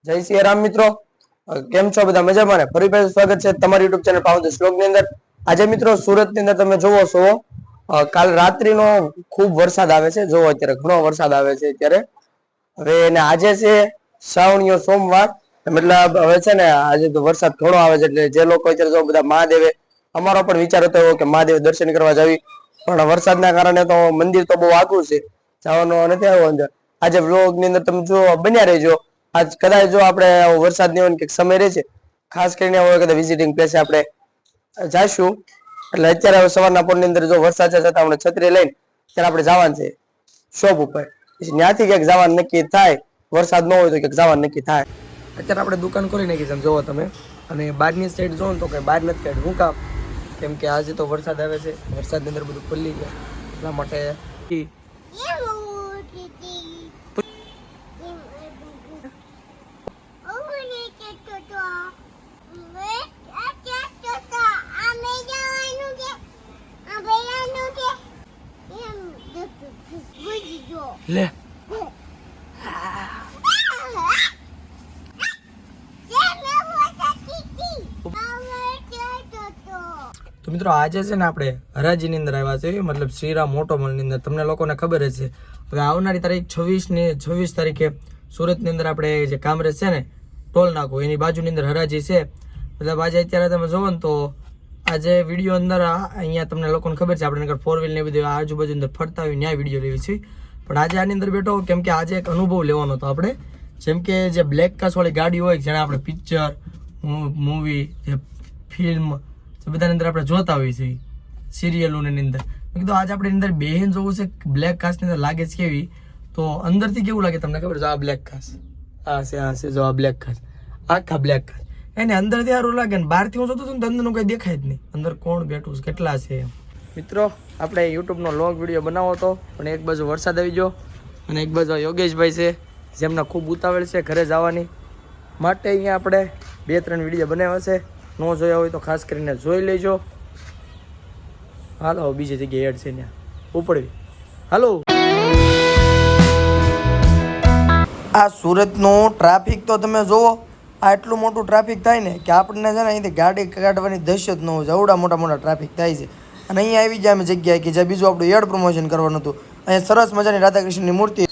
જય શ્રી રામ મિત્રો, કેમ છો બધા? મજામાં ને? ફરી પાછું સ્વાગત છે તમારી યુટ્યુબ ચેનલ પાઉં ધ શ્લોક ની અંદર. આજે મિત્રો સુરત ની અંદર તમે જોવો છો કાલ રાત્રિનો ખૂબ વરસાદ આવે છે. જોવો અત્યારે ઘણો વરસાદ આવે છે અત્યારે. હવે અને આજે છે શ્રાવણીયો સોમવાર, મતલબ હવે છે ને આજે તો વરસાદ ઘણો આવે છે એટલે જે લોકો અત્યારે જો બધા મહાદેવે, અમારો પણ વિચાર હતો કે મહાદેવ દર્શન કરવા જાવી, પણ વરસાદના કારણે તો મંદિર તો બહુ આઘું છે, જવાનો નથી આવ્યો અંદર. આજે વ્લોગ ની અંદર તમે જો બન્યા રહેજો. આજ કદાચ જો આપણે વરસાદ ની કંઈક સમય રહેશે, ખાસ કરીને હવે કદાચ વિઝિટિંગ પ્લેસ આપણે જઈશું. એટલે અત્યારે સવારના પોરની અંદર જો વરસાદ છે છતાં આપણે છત્રી લઈને ત્યારે આપણે જવાનું છે શોપ ઉપર. ત્યાંથી ક્યાંક જવાનું નક્કી થાય, વરસાદ ન હોય તો ક્યાંક જવાનું નક્કી થાય. અત્યારે આપણે દુકાન ખોલી નાખી છે જોવો તમે, અને બહારની સાઈડ જોવો ને તો કઈ બહાર નથી કાઢ્યું. શું કામ? કેમ કે આજે તો વરસાદ આવે છે, વરસાદની અંદર બધું ખુલ્લી ગયા એટલા માટે. લે તો મિત્રો આજે છે ને આપણે હરાજીની અંદર આવ્યા છે, મતલબ શ્રીરામ ઓટોમોલની અંદર. તમને લોકોને ખબર જ છે હવે આવનારી તારીખ 26 તારીખે સુરતની અંદર આપણે જે કામરેજ છે ને ટોલ નાકો એની બાજુની અંદર હરાજી છે. મતલબ આજે અત્યારે તમે જોવો ને તો આજે વિડીયો અંદર અહીંયા તમને લોકોને ખબર છે આપણે ફોર વ્હીલ ને બધી આજુબાજુ અંદર ફરતા હોય ત્યાં વિડીયો લેવી છે. પણ આજે આની અંદર બેઠો કેમ કે આજે એક અનુભવ લેવાનો હતો આપણે. જેમ કે જે બ્લેક કાસ વાળી ગાડી હોય જેને આપણે પિક્ચર, મૂવી, જે ફિલ્મ બધાની અંદર આપણે જોતા હોઈએ છીએ, સિરિયલોની અંદર. મેં કીધું આજે આપણે અંદર બેહીને જોવું છે બ્લેક કાસની અંદર લાગે છે કેવી. તો અંદરથી કેવું લાગે તમને ખબર છે? આ બ્લેક કાસ આ છે જો આ બ્લેક કાસ, આખા બ્લેક કાસ એને અંદરથી સારું લાગે ને બહારથી હું જોતો હતો ને તો અંદરનું કંઈ દેખાય જ નહીં, અંદર કોણ બેઠું છે કેટલા છે. મિત્રો આપણે યુટ્યુબનો લોંગ વિડીયો બનાવો હતો, પણ એક બાજુ વરસાદ આવી ગયો અને એક બાજુ યોગેશભાઈ છે જેમના ખૂબ ઉતાવળ છે ઘરે જવાની માટે. અહીંયા આપણે 2-3 વિડીયો બનાવ્યા છે, ન જોયા હોય તો ખાસ કરીને જોઈ લેજો. હાલો બીજી જગ્યાએ એડ છે ત્યાં ઉપડવી. હાલો આ સુરતનું ટ્રાફિક તો તમે જુઓ, આ એટલું મોટું ટ્રાફિક થાય ને કે આપણને છે ને અહીંથી ગાડી કાઢવાની દહેશત ન હોય, જવડા મોટા ટ્રાફિક થાય છે. અને અહીંયા આવી જાય અમે જગ્યાએ કે જ્યાં બીજું આપણું એડ પ્રમોશન કરવાનું હતું. અહીંયા સરસ મજાની રાધાકૃષ્ણની મૂર્તિ.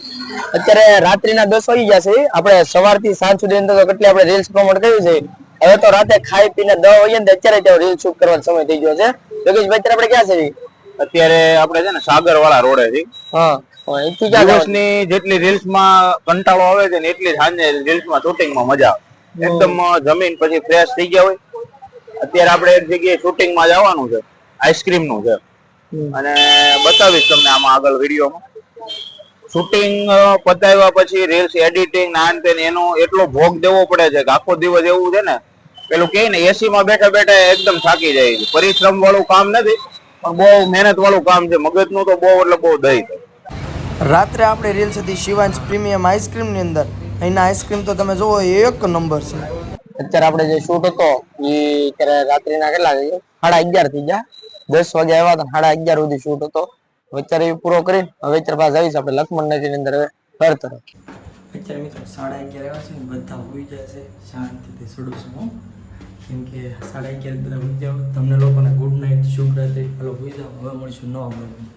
અત્યારે રાત્રિના 10 વાગી ગયા છે. આપણે સવારથી સાંજ સુધી અંદર તો કેટલી આપણે રીલ્સ પ્રમોટ કર્યું છે. હવે તો રાતે ખાઈ પીને 10 વાગ્યા ને અત્યારે ત્યાં રીલ શૂટ કરવાનો સમય થઈ ગયો છે. યોગેશભાઈ અત્યારે આપણે ક્યાં છે? અત્યારે આપણે છે ને સાગરવાળા રોડે છે. હા, અહીંથી ક્યાં દિવસની જેટલી રીલ્સ માં કંટાળો આવે છે ને એટલી સાંજે રીલ્સ માં શૂટિંગ માં મજા આવે. એકદમ જમીન પછી ફ્રેશ થઈ ગયા હોય. અત્યારે આપણે એક જગ્યાએ શૂટિંગ માં જવાનું છે, આઈસ્ક્રીમ નું છે, અને બતાવીશ તમને આમાં આગળ વિડીયોમાં. શૂટિંગ પતાવ્યા પછી રીલ્સ એડિટિંગ નાન તેન એનો એટલો ભોગ દેવો પડે છે કે આખો દિવસ એવું છે ને પેલું કે ને એસી માં બેઠા બેઠા એકદમ થાકી જાય છે. પરિશ્રમ વાળું કામ નથી પણ બહુ મહેનત વાળું કામ છે. મગજ નું તો બહુ એટલે બહુ દહીં છે. રાત્રે આપણે રીલ્સ હતી શિવાંશ પ્રીમિયમ આઈસ્ક્રીમ ની અંદર. અહીંના આઈસ્ક્રીમ તો તમે જુઓ એક નંબર છે. અત્યારે આપણે જે શૂટ હતો એ અત્યારે રાત્રિના કેટલા 11:30 થઈ ગયા. 10 વાગે આવ્યા હતા, 11:30 સુધી શૂટ હતો. અત્યારે એ પૂરો કરી હવે અત્યારે પાછા આવીશ આપણે લક્ષ્મણ નગર ની અંદર ઘર તરફ. અત્યારે મિત્રો 11:30 આવ્યા છે, બધા હોઈ જાય છે, શાંતિથી છોડું છું કેમ કે 11:30 બધા હોઈ જાવ. તમને લોકોને ગુડ નાઇટ, શુભ રાત્રિ. હાલો હોઈ જાવ. હવે મળીશું નવા બ્લોગમાં.